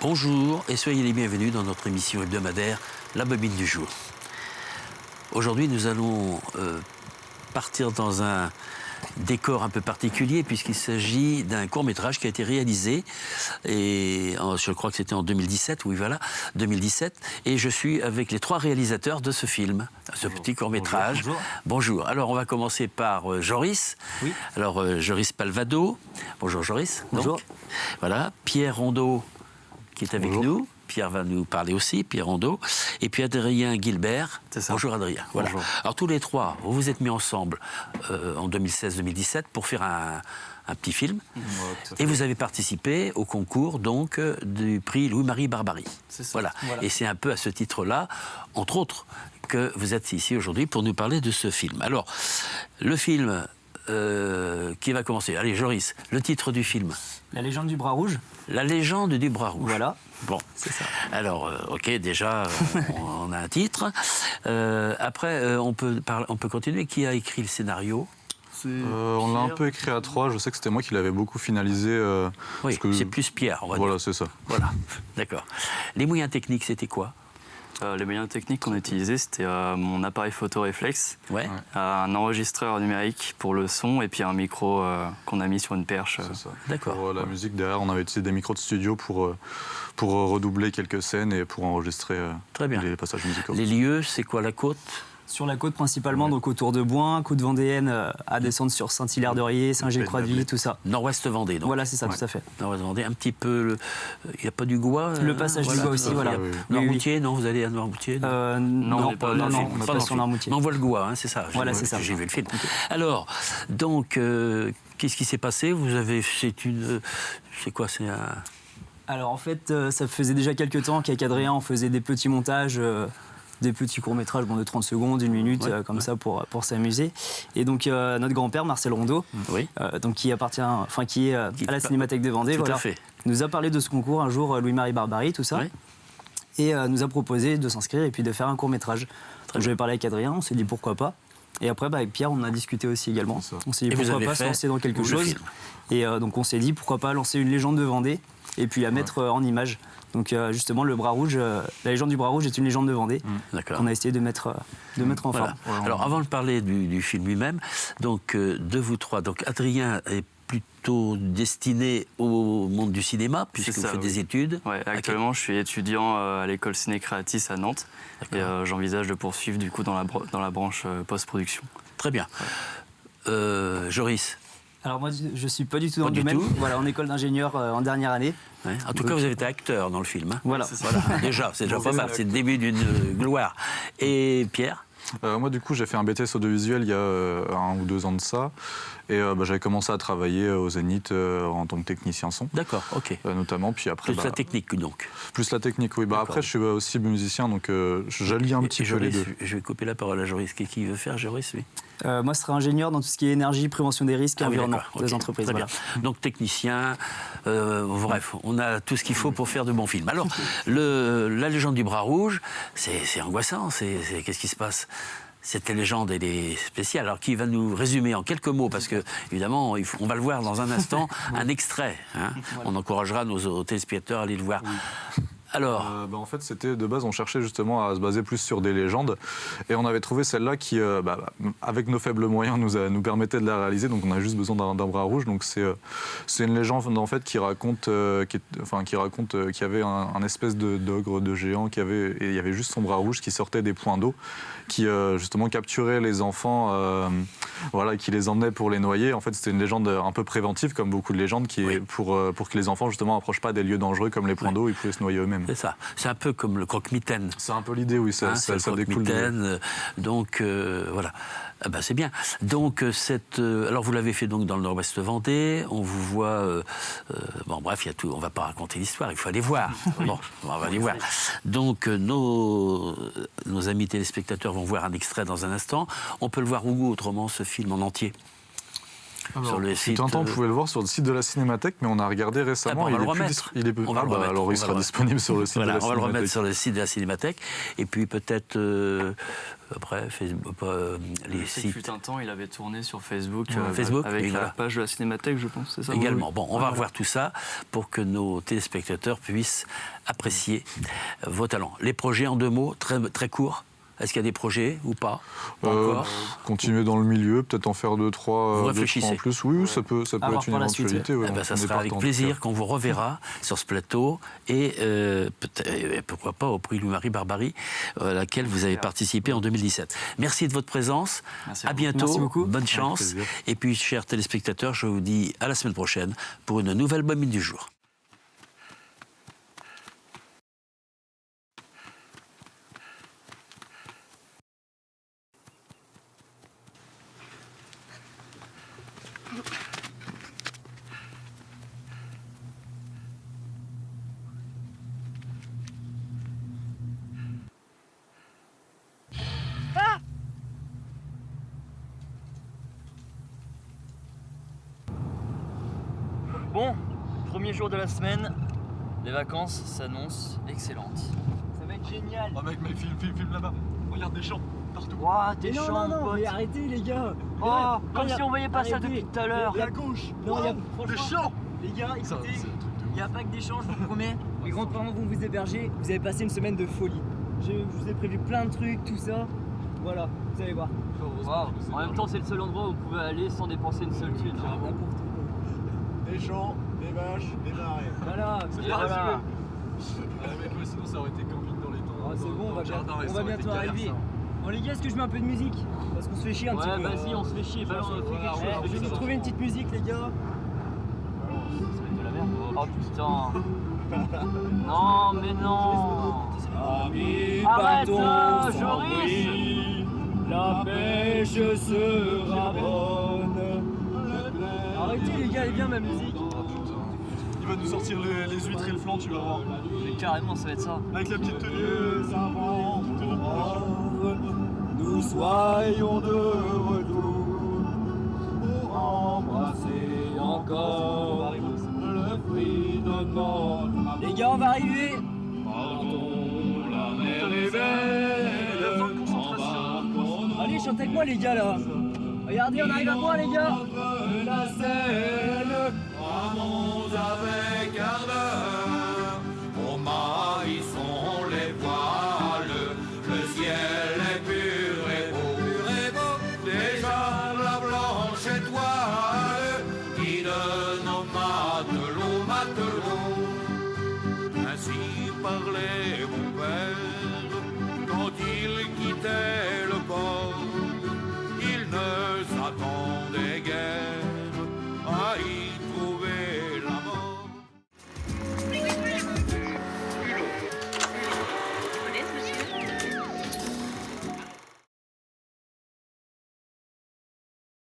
Bonjour et soyez les bienvenus dans notre émission hebdomadaire La Bobine du jour. Aujourd'hui, nous allons partir dans un décor un peu particulier puisqu'il s'agit d'un court-métrage qui a été réalisé et je crois que c'était en 2017, oui voilà, 2017, et je suis avec les trois réalisateurs de ce film, ce petit court-métrage. Bonjour. Bonjour. Alors on va commencer par Joris. Oui. Alors Joris Palvado. Bonjour Joris. Bonjour. Donc, voilà, Pierre Rondeau qui est avec Bonjour. nous. Pierre va nous parler aussi, Pierre Rondeau. Et puis Adrien Gilbert. C'est ça. Bonjour Adrien. Voilà. Bonjour. Alors tous les trois, vous vous êtes mis ensemble en 2016-2017 pour faire un petit film. Et vous avez participé au concours donc du prix Louis-Marie Barbarie. C'est ça. Voilà. Voilà. Et c'est un peu à ce titre-là, entre autres, que vous êtes ici aujourd'hui pour nous parler de ce film. Alors, le film qui va commencer. Allez, Joris, le titre du film. La légende du bras rouge. La légende du bras rouge. Voilà. Bon, C'est ça. alors, ok, déjà, on a un titre. Après, on peut continuer. Qui a écrit le scénario? On l'a un peu écrit à trois. Je sais que c'était moi qui l'avais beaucoup finalisé. Oui, parce que- c'est plus Pierre, on va Voilà, dire. c'est ça. Voilà, d'accord. Les moyens techniques, c'était quoi? Les moyens techniques qu'on a utilisés, c'était mon appareil photo réflexe, Ouais. un enregistreur numérique pour le son et puis un micro qu'on a mis sur une perche. C'est ça. D'accord. Pour la musique, derrière, on avait utilisé des micros de studio pour redoubler quelques scènes et pour enregistrer Très bien. les passages musicaux. Les lieux, c'est quoi, la côte? Sur la côte principalement, donc autour de Bouin, côte vendéenne, à descendre sur Saint-Hilaire-de-Riez, Saint-Gilles-Croix-de-Vie, tout ça. Nord-Ouest Vendée, donc. Voilà, c'est ça, tout à fait. Nord-Ouest Vendée, un petit peu. Il n'y a pas du Gois Le passage du Gois aussi, tout à voilà. fait. Oui, oui. Noirmoutier, non? Vous allez à Noirmoutier? on Non, n'est pas dans non, le non, film, on n'a pas pas sur Noirmoutier. Mais on voit le Gois, hein, c'est ça. Voilà, J'ai- c'est ça. J'ai vu le film. Alors, donc, qu'est-ce qui s'est passé? Vous avez. C'est quoi? C'est un. Alors en fait, ça faisait déjà quelques temps qu'avec Adrien, on faisait des petits montages, des petits courts-métrages de 30 secondes, 1 minute, comme ça pour s'amuser. Et donc notre grand-père, Marcel Rondeau, Oui. donc qui est à la Cinémathèque de Vendée, Tout voilà, à fait. nous a parlé de ce concours un jour, Louis-Marie Barbarie, tout ça. Oui. Et nous a proposé de s'inscrire et puis de faire un court-métrage. Donc j'avais parlé avec Adrien, on s'est dit pourquoi pas. Et après, avec Pierre, on en a discuté aussi également. C'est ça. On s'est dit Et vous pourquoi avez pas fait se lancer dans quelque le chose. film. Et donc on s'est dit pourquoi pas lancer une légende de Vendée et puis la mettre en image. Donc justement, le bras rouge, la légende du bras rouge est une légende de Vendée D'accord. qu'on a essayé de mettre en Voilà. forme. Alors, avant de parler du film lui-même, donc, de vous trois, donc Adrien est plutôt destiné au monde du cinéma, puisque C'est vous ça, faites oui. des études. Ouais, actuellement, je suis étudiant à l'école Ciné Créatis à Nantes et j'envisage de poursuivre du coup dans la branche post-production. Très bien. Joris, Alors moi, je suis pas du tout dans Pas le du domaine. tout. Voilà, en école d'ingénieur en dernière année. hein, en tout cas, vous avez été acteur dans le film. hein. Voilà. Voilà, déjà, c'est déjà pas mal, c'est le début d'une gloire. Et Pierre? Moi, du coup, j'ai fait un BTS audiovisuel il y a 1 ou 2 ans de ça. Et j'avais commencé à travailler au Zénith en tant que technicien son, D'accord, ok. notamment. Puis après, Plus la technique, donc. plus la technique, oui. D'accord. Après, je suis aussi musicien, donc j'allie un petit Et peu les Joris, deux. je vais couper la parole à Joris. Qu'est-ce qu'il veut faire, Joris, lui? Moi, je serai ingénieur dans tout ce qui est énergie, prévention des risques et Ah oui, environnement d'accord, des ok, entreprises. très Voilà. bien. Donc technicien, bref, on a tout ce qu'il faut pour faire de bons films. Alors, la légende du bras rouge, c'est angoissant. Qu'est-ce qui se passe? Cette légende, elle est spéciale. Alors, qui va nous résumer en quelques mots? Parce que, évidemment, on va le voir dans un instant, un extrait. hein. On encouragera nos téléspectateurs à aller le voir. Alors, En fait, c'était de base, on cherchait justement à se baser plus sur des légendes. Et on avait trouvé celle-là qui, avec nos faibles moyens, nous permettait de la réaliser. Donc on a juste besoin d'un bras rouge. Donc c'est une légende en fait, qui raconte qu'il y avait un espèce d'ogre, de géant, et il y avait juste son bras rouge qui sortait des points d'eau, qui justement capturait les enfants, qui les emmenait pour les noyer. En fait, c'était une légende un peu préventive, comme beaucoup de légendes, qui est pour que les enfants justement n'approchent pas des lieux dangereux comme les points d'eau, ils pouvaient se noyer eux-mêmes. c'est ça. C'est un peu comme le croque-mitaine. C'est un peu l'idée, oui, ça Hein, c'est le découle de... croque-mitaine, donc voilà. Ah ben, c'est bien. Donc alors vous l'avez fait donc dans le Nord-Ouest Vendée. On vous voit. Bref, il y a tout. On va pas raconter l'histoire. Il faut aller voir. Bon, on va aller voir. Donc nos amis téléspectateurs vont voir un extrait dans un instant. On peut le voir où autrement ce film en entier? sur le site. Un temps, on pouvait le voir sur le site de la Cinémathèque, mais on a regardé récemment. on va le il remettre. On va le remettre. Alors, il sera disponible sur le site de la Cinémathèque. On va le remettre sur le site de la Cinémathèque. Et puis peut-être après, Facebook, les sites. Fut un temps, il avait tourné sur Facebook, Facebook avec voilà. la page de la Cinémathèque, je pense, c'est ça? Également. Bon, on va revoir tout ça pour que nos téléspectateurs puissent apprécier vos talents. Les projets en 2 mots, très, très courts. Est-ce qu'il y a des projets ou pas? Encore. Continuer dans le milieu, peut-être en faire 2-3 Vous réfléchissez en plus. Oui, ça peut être une éventualité. Ouais, ça sera avec plaisir qu'on vous reverra sur ce plateau et pourquoi pas au prix Louis-Marie Barbarie, à laquelle vous avez participé en 2017. Merci de votre présence. Merci à bientôt. Merci beaucoup. Bonne chance. Et puis, chers téléspectateurs, je vous dis à la semaine prochaine pour une nouvelle bobine du jour. Bon, premier jour de la semaine, les vacances s'annoncent excellentes. Ça va être génial. Oh mec, filme là-bas. Regarde des champs partout. Waouh, t'es Non, champs, non, non, pote. mais arrêtez les gars. Oh, comme Regarde, si on voyait pas ça arrêtez. depuis tout à l'heure. À gauche. Non, il y a Des franchement, champs. les gars, Ça, écoutez, c'est un truc de il n'y a pas que des champs, je vous promets. Les grands-parents vont vous héberger. Vous avez passé une semaine de folie. Je vous ai prévu plein de trucs, tout ça. Voilà, vous allez voir. Waouh. En même temps, c'est le seul endroit où vous pouvez aller sans dépenser une seule thune. N'importe quoi. Des champs, des vaches, des marais. Voilà, Et voilà. Mec, sinon ça aurait été camping dans les temps. Ah, c'est bon, on va bientôt arriver. Bon les gars, est-ce que je mets un peu de musique? Parce qu'on se fait chier un petit Ouais, peu. vas-y, on se fait chier. Balance, fais quelque chose. Je vais vous trouver une petite musique les gars. De la merde. Oh putain. Non, mais non. Amis, Arrête partons là, sans Joris. bruit, la pêche sera bonne. Arrêtez les gars, elle est bien ma musique. Il va nous sortir les huîtres et le flan, tu vas voir. Mais carrément, ça va être ça. Avec la petite tenue. Nous soyons de retour pour embrasser encore le fruit de notre. Les gars, on va arriver. La mer est belle. Allez, chantez avec moi les gars là. Regardez, on arrive à moi les gars. La Seine. Ramons avec ardeur, au maillissons les voiles, le ciel est pur et beau, déjà la blanche étoile, qui de nos matelots, ainsi parlait